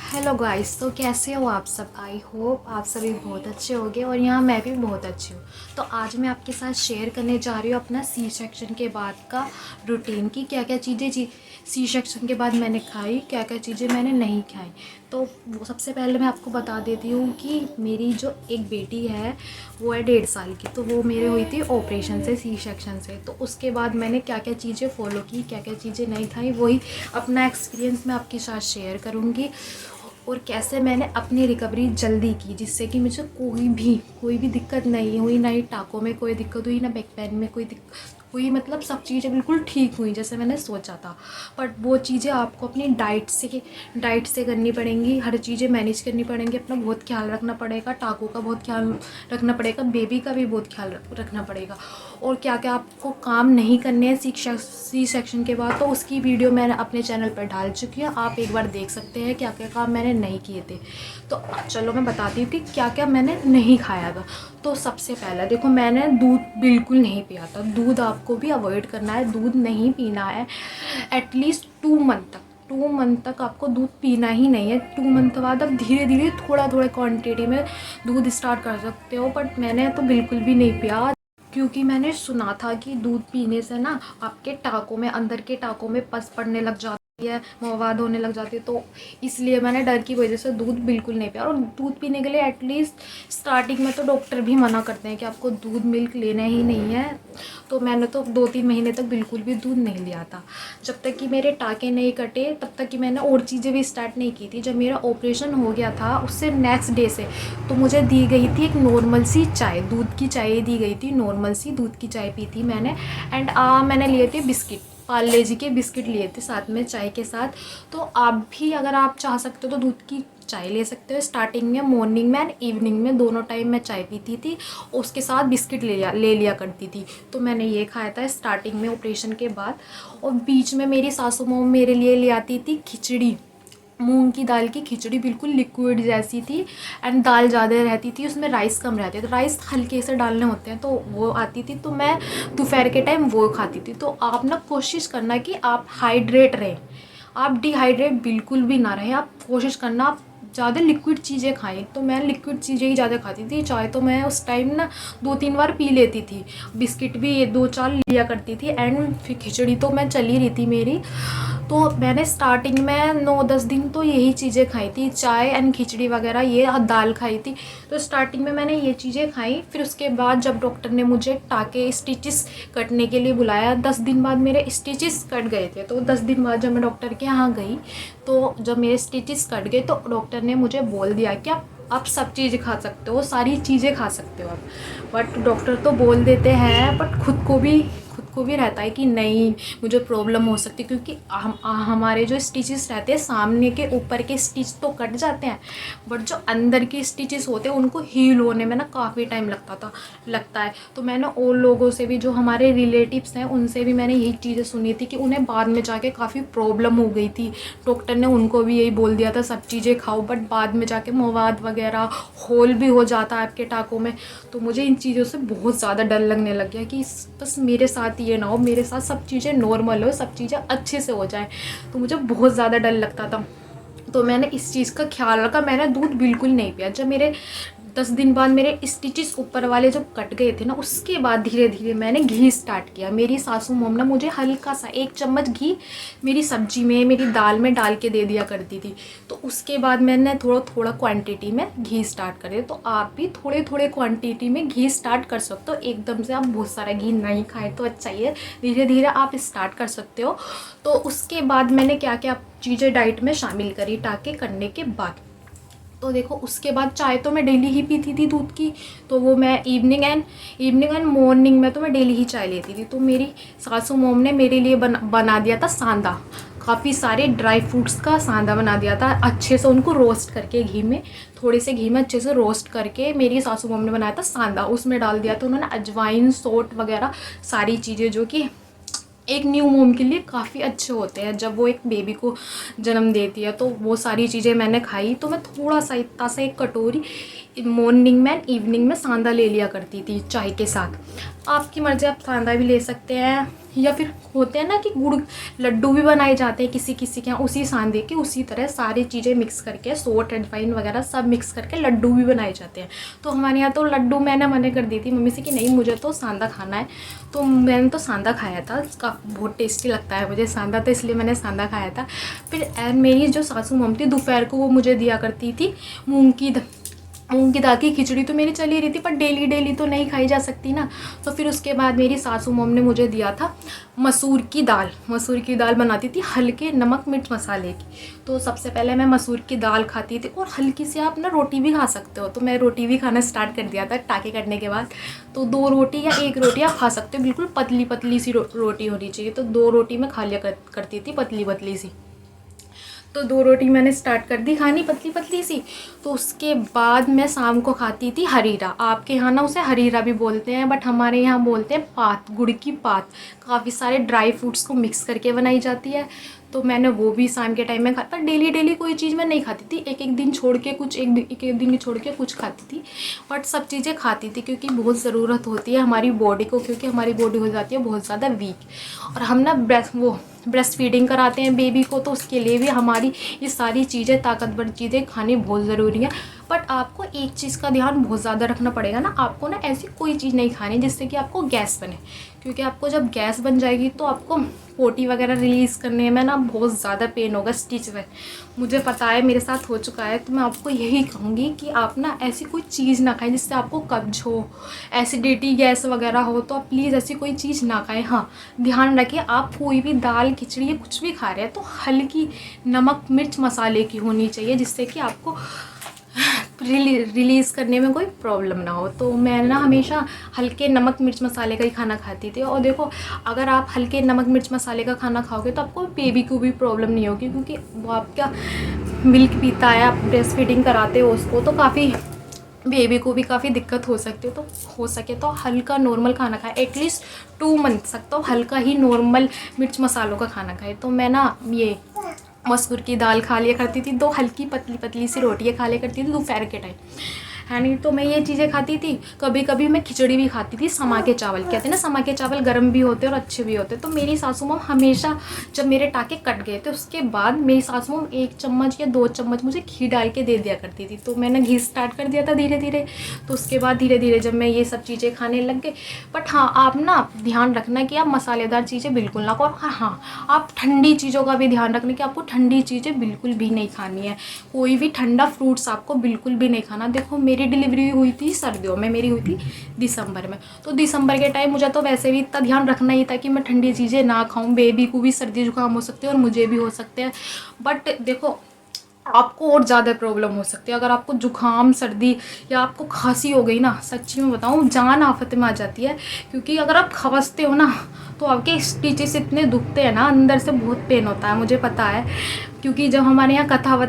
Hello guys, तो कैसे हो आप सब। आई होप आप सभी बहुत अच्छे होंगे और यहाँ मैं भी बहुत अच्छी हूँ। तो आज मैं आपके साथ शेयर करने जा रही हूँ अपना सी सेक्शन के बाद का रूटीन की क्या क्या चीज़ें सी सेक्शन के बाद मैंने खाई, क्या क्या चीज़ें मैंने नहीं खाई। तो वो सबसे पहले मैं आपको बता देती हूँ कि मेरी जो एक बेटी है वो है 1.5 साल की। तो वो मेरे हुई थी ऑपरेशन से, सी सेक्शन से। तो उसके बाद मैंने क्या क्या चीज़ें फॉलो की, क्या क्या चीज़ें नहीं खाई, वही अपना एक्सपीरियंस मैं आपके साथ शेयर करूँगी। और कैसे मैंने अपनी रिकवरी जल्दी की जिससे कि मुझे कोई भी दिक्कत नहीं हुई, ना ही टाँकों में कोई दिक्कत हुई, ना बैक पेन में कोई दिक्कत हुई। मतलब सब चीज़ें बिल्कुल ठीक हुई जैसे मैंने सोचा था। बट वो चीज़ें आपको अपनी डाइट से करनी पड़ेंगी, हर चीज़ें मैनेज करनी पड़ेंगी, अपना बहुत ख्याल रखना पड़ेगा, टाँकों का बहुत ख्याल रखना पड़ेगा, बेबी का भी बहुत ख्याल रखना पड़ेगा। और क्या क्या आपको काम नहीं करने हैं सी सेक्शन के बाद, तो उसकी वीडियो मैंने अपने चैनल पर डाल चुकी है, आप एक बार देख सकते हैं क्या क्या काम मैंने नहीं किए थे। तो चलो मैं बताती हूँ कि क्या क्या मैंने नहीं खाया था। तो सबसे पहला देखो, मैंने दूध बिल्कुल नहीं पिया था। दूध आपको भी अवॉइड करना है, दूध नहीं पीना है एटलीस्ट 2 मंथ तक। 2 मंथ तक आपको दूध पीना ही नहीं है। 2 मंथ बाद आप धीरे धीरे थोड़ा थोड़ा क्वांटिटी में दूध स्टार्ट कर सकते हो, बट मैंने तो बिल्कुल भी नहीं पिया। क्योंकि मैंने सुना था कि दूध पीने से ना आपके टाँकों में, अंदर के टाँकों में पस पड़ने लग जाती है, मवाद होने लग जाती है। तो इसलिए मैंने डर की वजह से दूध बिल्कुल नहीं पिया। और दूध पीने के लिए एटलीस्ट स्टार्टिंग में तो डॉक्टर भी मना करते हैं कि आपको दूध मिल्क लेना ही नहीं है। तो मैंने तो 2-3 महीने तक बिल्कुल भी दूध नहीं लिया था। जब तक कि मेरे टाँके नहीं कटे तब तक कि मैंने और चीज़ें भी स्टार्ट नहीं की थी। जब मेरा ऑपरेशन हो गया था उससे नेक्स्ट डे से तो मुझे दी गई थी एक नॉर्मल सी चाय, दूध की चाय दी गई थी, नॉर्मल सी दूध की चाय पी थी मैंने। एंड मैंने लिए थे बिस्किट, पार्ले जी के बिस्किट लिए थे साथ में चाय के साथ। तो आप भी अगर आप चाह सकते हो तो दूध की चाय ले सकते हो। स्टार्टिंग में मॉर्निंग में एंड इवनिंग में दोनों टाइम मैं चाय पीती थी, उसके साथ बिस्किट ले लिया करती थी। तो मैंने ये खाया था स्टार्टिंग में ऑपरेशन के बाद। और बीच में मेरी सासू माँ मेरे लिए ले आती थी खिचड़ी, मूंग की दाल की खिचड़ी, बिल्कुल लिक्विड जैसी थी। एंड दाल ज़्यादा रहती थी, उसमें राइस कम रहते, तो राइस हल्के से डालने होते हैं, तो वो आती थी। तो मैं दोपहर के टाइम वो खाती थी। तो आप ना कोशिश करना कि आप हाइड्रेट रहें, आप डिहाइड्रेट बिल्कुल भी ना रहें। आप कोशिश करना आप ज़्यादा लिक्विड चीज़ें खाएं। तो मैं लिक्विड चीज़ें ही ज़्यादा खाती थी। चाय तो मैं उस टाइम ना 2-3 बार पी लेती थी, बिस्किट भी 2-4 लिया करती थी। एंड फिर खिचड़ी तो मैं चली रही थी मेरी। तो मैंने स्टार्टिंग में 9-10 दिन तो यही चीज़ें खाई थी, चाय एंड खिचड़ी वगैरह, ये दाल खाई थी। तो स्टार्टिंग में मैंने ये चीज़ें खाई। फिर उसके बाद जब डॉक्टर ने मुझे टाँके स्टिचेस कटने के लिए बुलाया, 10 दिन बाद मेरे स्टिचेस कट गए थे। तो 10 दिन बाद जब मैं डॉक्टर के यहाँ गई, तो जब मेरे स्टिचेस कट गए तो डॉक्टर ने मुझे बोल दिया कि आप सब चीज़ खा सकते हो, सारी चीज़ें खा सकते हो आप। बट डॉक्टर तो बोल देते हैं, बट खुद को भी रहता है कि नहीं मुझे प्रॉब्लम हो सकती है। क्योंकि हमारे जो स्टिचेस रहते हैं, सामने के ऊपर के स्टिच तो कट जाते हैं, बट जो अंदर के स्टिचेस होते हैं उनको हील होने में ना काफ़ी टाइम लगता है। तो मैंने और लोगों से भी, जो हमारे रिलेटिव्स हैं, उनसे भी मैंने यही चीज़ें सुनी थी कि उन्हें बाद में जाके काफ़ी प्रॉब्लम हो गई थी। डॉक्टर ने उनको भी यही बोल दिया था सब चीज़ें खाओ, बट बाद में जाके मवाद वगैरह होल भी हो जाता है आपके टाँकों में। तो मुझे इन चीज़ों से बहुत ज़्यादा डर लगने लग गया कि बस मेरे साथ ये ना हो, मेरे साथ सब चीज़ें नॉर्मल हो, सब चीज़ें अच्छे से हो जाए। तो मुझे बहुत ज़्यादा डर लगता था। तो मैंने इस चीज़ का ख्याल रखा, मैंने दूध बिल्कुल नहीं पिया। जब मेरे 10 दिन बाद मेरे स्टिचेस ऊपर वाले जब कट गए थे ना, उसके बाद धीरे धीरे मैंने घी स्टार्ट किया। मेरी सासू मॉम ने मुझे हल्का सा 1 चम्मच घी मेरी सब्जी में, मेरी दाल में डाल के दे दिया करती थी। तो उसके बाद मैंने थोड़ा थोड़ा क्वांटिटी में घी स्टार्ट करे। तो आप भी थोड़े थोड़े क्वांटिटी में घी स्टार्ट कर सकते हो। एकदम से आप बहुत सारा घी नहीं खाए तो अच्छा ही है, धीरे धीरे आप स्टार्ट कर सकते हो। तो उसके बाद मैंने क्या क्या चीज़ें डाइट में शामिल करी टाँके करने के बाद। तो देखो, उसके बाद चाय तो मैं डेली ही पीती थी दूध की। तो वो मैं इवनिंग एंड मॉर्निंग में तो मैं डेली ही चाय लेती थी। तो मेरी सासू मोम ने मेरे लिए बना दिया था सांदा, काफ़ी सारे ड्राई फ्रूट्स का सांदा बना दिया था, अच्छे से उनको रोस्ट करके घी में, थोड़े से घी में अच्छे से रोस्ट करके मेरी सासू मोम ने बनाया था सांदा। उसमें डाल दिया था उन्होंने अजवाइन, सौंठ वगैरह सारी चीज़ें, जो कि एक न्यू मोम के लिए काफ़ी अच्छे होते हैं जब वो एक बेबी को जन्म देती है। तो वो सारी चीज़ें मैंने खाई। तो मैं थोड़ा सा, इतना सा 1 कटोरी मॉर्निंग में इवनिंग में सांदा ले लिया करती थी चाय के साथ। आपकी मर्ज़ी, आप सांदा भी ले सकते हैं, या फिर होते हैं ना कि गुड़ लड्डू भी बनाए जाते हैं किसी किसी के यहाँ, उसी सांदे के उसी तरह सारी चीज़ें मिक्स करके, सोट रिफाइन वगैरह सब मिक्स करके लड्डू भी बनाए जाते हैं। तो हमारे यहाँ तो लड्डू मैंने मना कर दी थी मम्मी से कि नहीं मुझे तो सांदा खाना है। तो मैंने तो सांदा खाया था, उसका बहुत टेस्टी लगता है मुझे सांदा, तो इसलिए मैंने सांदा खाया था। फिर मेरी जो सासू मम थी दोपहर को वो मुझे दिया करती थी मूँग की दाल की खिचड़ी, तो मेरी चली रही थी, पर डेली डेली तो नहीं खाई जा सकती ना। तो फिर उसके बाद मेरी सासू मम ने मुझे दिया था मसूर की दाल बनाती थी हल्के नमक मिर्च मसाले की। तो सबसे पहले मैं मसूर की दाल खाती थी, और हल्की सी आप ना रोटी भी खा सकते हो, तो मैं रोटी भी खाना स्टार्ट कर दिया था टाँके करने के बाद। तो 2 रोटी या 1 रोटी आप खा सकते हो, बिल्कुल पतली पतली सी रोटी होनी चाहिए। तो 2 रोटी मैं खा लिया करती थी पतली पतली सी। तो 2 रोटी मैंने स्टार्ट कर दी खानी पतली पतली सी। तो उसके बाद मैं शाम को खाती थी हरीरा। आपके यहाँ ना उसे हरीरा भी बोलते हैं, बट हमारे यहाँ बोलते हैं पात, गुड़ की पात। काफ़ी सारे ड्राई फ्रूट्स को मिक्स करके बनाई जाती है। तो मैंने वो भी शाम के टाइम में खाता। पर डेली डेली कोई चीज़ मैं नहीं खाती थी, एक एक दिन छोड़ के कुछ, एक दिन छोड़ के कुछ खाती थी। बट सब चीज़ें खाती थी क्योंकि बहुत ज़रूरत होती है हमारी बॉडी को, क्योंकि हमारी बॉडी हो जाती है बहुत ज़्यादा वीक। और हम ना ब्रेस्ट फीडिंग कराते हैं बेबी को, तो उसके लिए भी हमारी ये सारी चीज़ें, ताकतवर चीज़ें खानी बहुत ज़रूरी है। बट आपको एक चीज़ का ध्यान बहुत ज़्यादा रखना पड़ेगा ना, आपको ना ऐसी कोई चीज़ नहीं खानी जिससे कि आपको गैस बने, क्योंकि आपको जब गैस बन जाएगी तो आपको पोटी वगैरह रिलीज़ करने में ना बहुत ज़्यादा पेन होगा स्टिच में। मुझे पता है, मेरे साथ हो चुका है। तो मैं आपको यही कहूँगी कि आप ना ऐसी कोई चीज़ ना खाएं जिससे आपको कब्ज हो, एसिडिटी, गैस वगैरह हो। तो आप प्लीज़ ऐसी कोई चीज़ ना खाएं। हाँ, ध्यान रखें आप कोई भी दाल खिचड़ी या कुछ भी खा रहे हैं तो हल्की नमक मिर्च मसाले की होनी चाहिए, जिससे कि आपको रिलीज़ करने में कोई प्रॉब्लम ना हो। तो मैं ना हमेशा हल्के नमक मिर्च मसाले का ही खाना खाती थी। और देखो, अगर आप हल्के नमक मिर्च मसाले का खाना खाओगे तो आपको बेबी को भी प्रॉब्लम नहीं होगी, क्योंकि वो आपका मिल्क पीता है, आप ब्रेस्ट फीडिंग कराते हो उसको, तो काफ़ी बेबी को भी काफ़ी दिक्कत हो सकती है। तो हो सके तो हल्का नॉर्मल खाना खाए, एटलीस्ट 2 मंथ तक तो हल्का ही नॉर्मल मिर्च मसालों का खाना खाए। तो मैं ना ये मसूर की दाल खा लिया करती थी, 2 हल्की पतली पतली सी रोटियाँ खा लिया करती थी दोपहर के टाइम, है नहीं। तो मैं ये चीज़ें खाती थी। कभी कभी मैं खिचड़ी भी खाती थी, समा के चावल कहते हैं ना, समा के चावल गर्म भी होते और अच्छे भी होते। तो मेरी सासू माँ हमेशा, जब मेरे टाँके कट गए थे उसके बाद मेरी सासू माँ 1 चम्मच या 2 चम्मच मुझे घी डाल के दे दिया करती थी। तो मैंने घी स्टार्ट कर दिया था धीरे धीरे। तो उसके बाद धीरे धीरे जब मैं ये सब चीज़ें खाने लग गए। बट हाँ, आप ना ध्यान रखना कि आप मसालेदार चीज़ें बिल्कुल ना खाओ। और हाँ, आप ठंडी चीज़ों का भी ध्यान रखना कि आपको ठंडी चीज़ें बिल्कुल भी नहीं खानी है। कोई भी ठंडा फ्रूट्स आपको बिल्कुल भी नहीं खाना। देखो, मेरी डिलीवरी हुई थी सर्दियों में, मेरी हुई थी दिसंबर में। तो दिसंबर के टाइम मुझे तो वैसे भी इतना ध्यान रखना ही था कि मैं ठंडी चीज़ें ना खाऊं। बेबी को भी सर्दी जुकाम हो सकते हैं और मुझे भी हो सकते हैं। बट देखो, आपको और ज़्यादा प्रॉब्लम हो सकती है अगर आपको जुकाम, सर्दी या आपको खांसी हो गई ना। सच्ची में बताऊँ, जान आफत में आ जाती है। क्योंकि अगर आप खांसते हो ना तो आपके स्टिचेस इतने दुखते हैं ना, अंदर से बहुत पेन होता है, मुझे पता है। क्योंकि जब हमारे यहाँ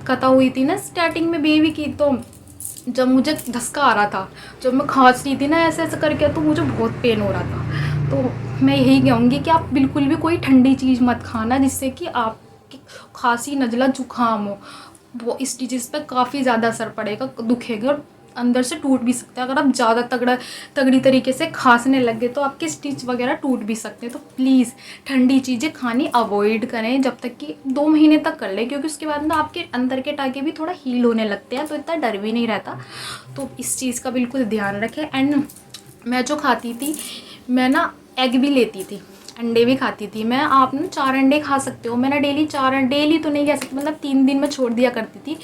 कथा हुई थी ना स्टार्टिंग में बेबी की, तो जब मुझे धक्का आ रहा था, जब मैं खांस रही थी ना ऐसे ऐसे करके, तो मुझे बहुत पेन हो रहा था। तो मैं यही कहूँगी कि आप बिल्कुल भी कोई ठंडी चीज़ मत खाना जिससे कि आपकी खांसी, नज़ला, जुकाम हो। वो इस चीज़ पे काफ़ी ज़्यादा असर पड़ेगा, दुखेगा और अंदर से टूट भी सकता है। अगर आप ज़्यादा तगड़ी तरीके से खांसने लग गए तो आपके स्टिच वगैरह टूट भी सकते हैं। तो प्लीज़ ठंडी चीज़ें खानी अवॉइड करें, जब तक कि 2 महीने तक कर लें, क्योंकि उसके बाद ना आपके अंदर के टाँके भी थोड़ा हील होने लगते हैं, तो इतना डर भी नहीं रहता। तो इस चीज़ का बिल्कुल ध्यान रखें। एंड मैं जो खाती थी, मैं ना एग भी लेती थी, अंडे भी खाती थी मैं। आप ना 4 अंडे खा सकते हो। मैंने डेली तो नहीं कह सकती, मतलब 3 दिन में छोड़ दिया करती थी।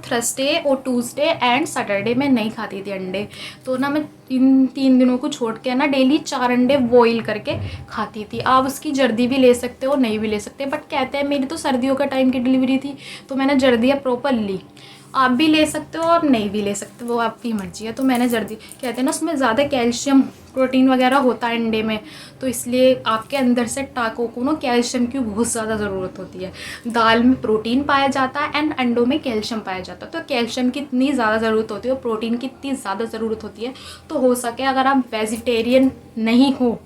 थर्सडे और ट्यूसडे एंड सैटरडे मैं नहीं खाती थी अंडे। तो ना मैं 3 दिनों को छोड़ के ना डेली 4 अंडे बॉईल करके खाती थी। आप उसकी जर्दी भी ले सकते हो, नहीं भी ले सकते। बट कहते हैं, मेरी तो सर्दियों का टाइम की डिलीवरी थी तो मैंने जर्दियाँ प्रॉपर ली। आप भी ले सकते हो, आप नहीं भी ले सकते, वो आपकी मर्जी है। तो मैंने जर्दी, कहते हैं ना उसमें ज़्यादा कैल्शियम, प्रोटीन वगैरह होता है अंडे में, तो इसलिए आपके अंदर से टाँकों को ना कैल्शियम की बहुत ज़्यादा ज़रूरत होती है। दाल में प्रोटीन पाया जाता है एंड अंडों में कैल्शियम पाया जाता है। तो कैल्शियम की इतनी ज़्यादा ज़रूरत होती है और प्रोटीन की इतनी ज़्यादा ज़रूरत होती है। तो हो सके अगर आप वेजिटेरियन नहीं हो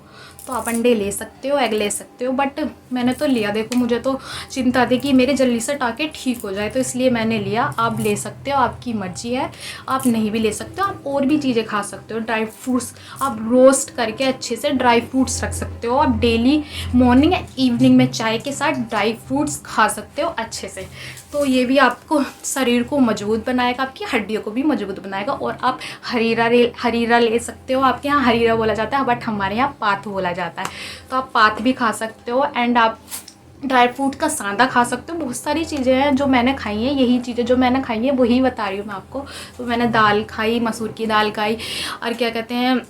तो तो आप अंडे ले सकते हो, एग ले सकते हो, बट मैंने तो लिया। देखो मुझे तो चिंता थी कि मेरे जल्दी से टाँके ठीक हो जाए, तो इसलिए मैंने लिया। आप ले सकते हो, आपकी मर्जी है, आप नहीं भी ले सकते हो। आप और भी चीज़ें खा सकते हो, ड्राई फ्रूट्स आप रोस्ट करके अच्छे से ड्राई फ्रूट्स रख सकते हो। आप डेली मॉर्निंग या इवनिंग में चाय के साथ ड्राई फ्रूट्स खा सकते हो अच्छे से। तो ये भी आपको शरीर को मजबूत बनाएगा, आपकी हड्डियों को भी मजबूत बनाएगा। और आप हरीरा ले सकते हो। आपके यहाँ हरीरा बोला जाता है, बट हमारे यहाँ पात बोला जाता है। तो आप पात भी खा सकते हो। एंड आप ड्राई फ्रूट का सांदा खा सकते हो। बहुत सारी चीज़ें हैं जो मैंने खाई हैं, यही चीज़ें जो मैंने खाई हैं वही बता रही हूँ मैं आपको। तो मैंने दाल खाई, मसूर की दाल खाई, और क्या कहते हैं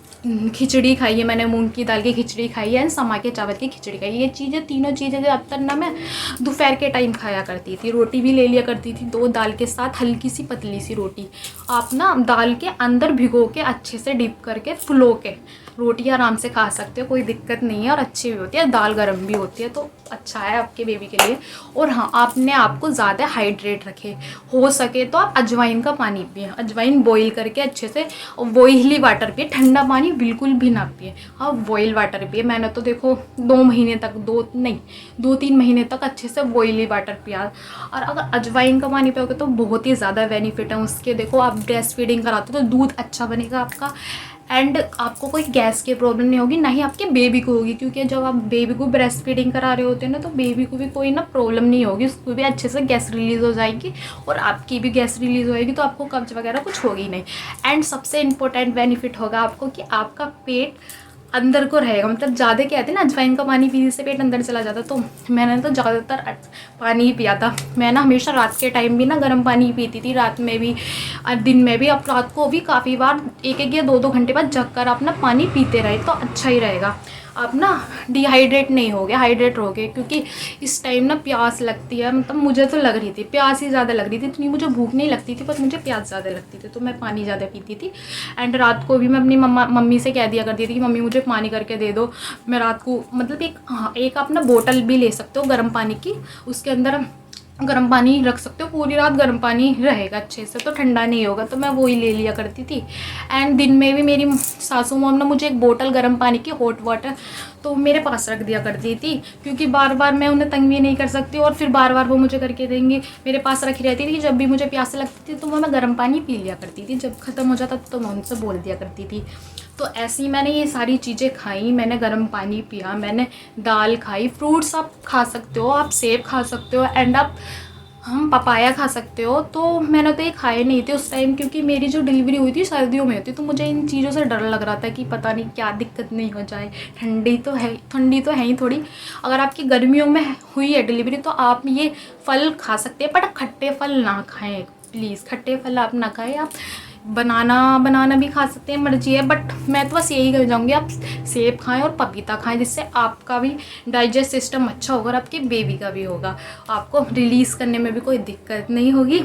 खिचड़ी खाई है मैंने, मूंग की दाल की खिचड़ी खाई है, एंड समा के चावल की खिचड़ी खाई है। ये चीज़ें तीनों चीज़ें ज़्यादातर ना मैं दोपहर के टाइम खाया करती थी। रोटी भी ले लिया करती थी 2 दाल के साथ, हल्की सी पतली सी रोटी। आप ना दाल के अंदर भिगो के अच्छे से डिप करके फुलो के रोटी आराम से खा सकते हो, कोई दिक्कत नहीं है। और अच्छी भी होती है, दाल गर्म भी होती है, तो अच्छा है आपके बेबी के लिए। और हाँ, आपने आपको ज़्यादा हाइड्रेट रखे, हो सके तो आप अजवाइन का पानी पिए। अजवाइन बॉईल करके अच्छे से, बॉइली वाटर पिए, ठंडा पानी बिल्कुल भी ना पिए। हाँ, बॉईल वाटर पिए। मैंने तो देखो 2 महीने तक, 2-3 महीने तक अच्छे से बॉइली वाटर पिया। और अगर अजवाइन का पानी पियोगे तो बहुत ही ज़्यादा बेनिफिट है उसके। देखो आप ब्रेस्ट फीडिंग कराते हो तो दूध अच्छा बनेगा आपका, एंड आपको कोई गैस की प्रॉब्लम नहीं होगी, ना ही आपके बेबी को होगी। क्योंकि जब आप बेबी को ब्रेस्ट फीडिंग करा रहे होते हैं ना, तो बेबी को भी कोई ना प्रॉब्लम नहीं होगी, उसको भी अच्छे से गैस रिलीज़ हो जाएगी, और आपकी भी गैस रिलीज़ होएगी, तो आपको कब्ज वगैरह कुछ होगी नहीं। एंड सबसे इम्पोर्टेंट बेनिफिट होगा आपको कि आपका पेट अंदर को रहेगा। मतलब ज़्यादा कहते हैं ना, अजवाइन का पानी पीने से पेट अंदर चला जाता। तो मैंने तो ज़्यादातर पानी ही पिया था। मैं ना हमेशा रात के टाइम भी ना गर्म पानी ही पीती थी, रात में भी और दिन में भी। अब रात को भी काफ़ी बार 1-1 या 2-2 घंटे बाद जग कर आप ना पानी पीते रहे तो अच्छा ही रहेगा। आप ना डिहाइड्रेट नहीं होगे, हाइड्रेट रहोगे। क्योंकि इस टाइम ना प्यास लगती है, मतलब मुझे तो लग रही थी प्यास ही ज़्यादा लग रही थी। इतनी मुझे भूख नहीं लगती थी, पर मुझे प्यास ज़्यादा लगती थी, तो मैं पानी ज़्यादा पीती थी। एंड रात को भी मैं अपनी मम्मी से कह दिया करती थी कि मम्मी मुझे पानी करके दे दो। मैं रात को मतलब एक आप ना बोतल भी ले सकते हो गर्म पानी की, उसके अंदर गर्म पानी रख सकते हो, पूरी रात गर्म पानी रहेगा अच्छे से, तो ठंडा नहीं होगा। तो मैं वही ले लिया करती थी। एंड दिन में भी मेरी सासू मॉम ने मुझे एक बोतल गर्म पानी की, हॉट वाटर, तो मेरे पास रख दिया करती थी। क्योंकि बार बार मैं उन्हें तंग भी नहीं कर सकती, और फिर बार बार वो मुझे करके देंगे। मेरे पास रखी रहती थी, जब भी मुझे प्यास लगती थी तो मैं गर्म पानी पी लिया करती थी। जब ख़त्म हो जाता तो मैं उनसे बोल दिया करती थी। तो ऐसे ही मैंने ये सारी चीज़ें खाई, मैंने गर्म पानी पिया, मैंने दाल खाई। फ्रूट्स आप खा सकते हो, आप सेब खा सकते हो, एंड आप हम पपाया खा सकते हो। तो मैंने तो ये खाए नहीं थे उस टाइम, क्योंकि मेरी जो डिलीवरी हुई थी सर्दियों में हुई थी, तो मुझे इन चीज़ों से डर लग रहा था कि पता नहीं क्या दिक्कत नहीं हो जाए। ठंडी तो है ही थोड़ी। अगर आपकी गर्मियों में हुई है डिलीवरी तो आप ये फल खा सकते हैं, बट खट्टे फल ना खाएं प्लीज़। खट्टे फल आप ना खाएं। आप बनाना भी खा सकते हैं, मर्जी है। बट मैं तो बस यही कहना चाहूँगी, आप सेब खाएं और पपीता खाएं, जिससे आपका भी डाइजेस्ट सिस्टम अच्छा होगा और आपके बेबी का भी होगा। आपको रिलीज़ करने में भी कोई दिक्कत नहीं होगी।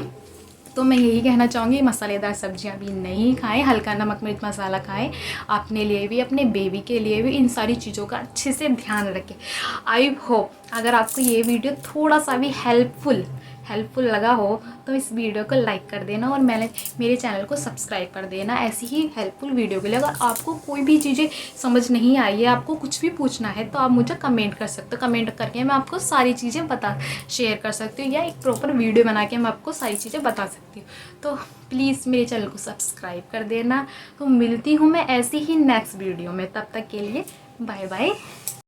तो मैं यही कहना चाहूँगी, मसालेदार सब्जियां भी नहीं खाएं, हल्का नमक मिर्च मसाला खाएं। अपने लिए भी, अपने बेबी के लिए भी इन सारी चीज़ों का अच्छे से ध्यान रखें। आई होप अगर आपको ये वीडियो थोड़ा सा भी हेल्पफुल लगा हो तो इस वीडियो को लाइक कर देना, और मेरे चैनल को सब्सक्राइब कर देना ऐसी ही हेल्पफुल वीडियो के लिए। अगर आपको कोई भी चीज़ें समझ नहीं आई है, आपको कुछ भी पूछना है, तो आप मुझे कमेंट कर सकते हो। कमेंट करके मैं आपको सारी चीज़ें शेयर कर सकती हूँ, या एक प्रॉपर वीडियो बना के मैं आपको सारी चीज़ें बता सकती हूँ। तो प्लीज़ मेरे चैनल को सब्सक्राइब कर देना। तो मिलती हूँ मैं ऐसी ही नेक्स्ट वीडियो में, तब तक के लिए बाय बाय।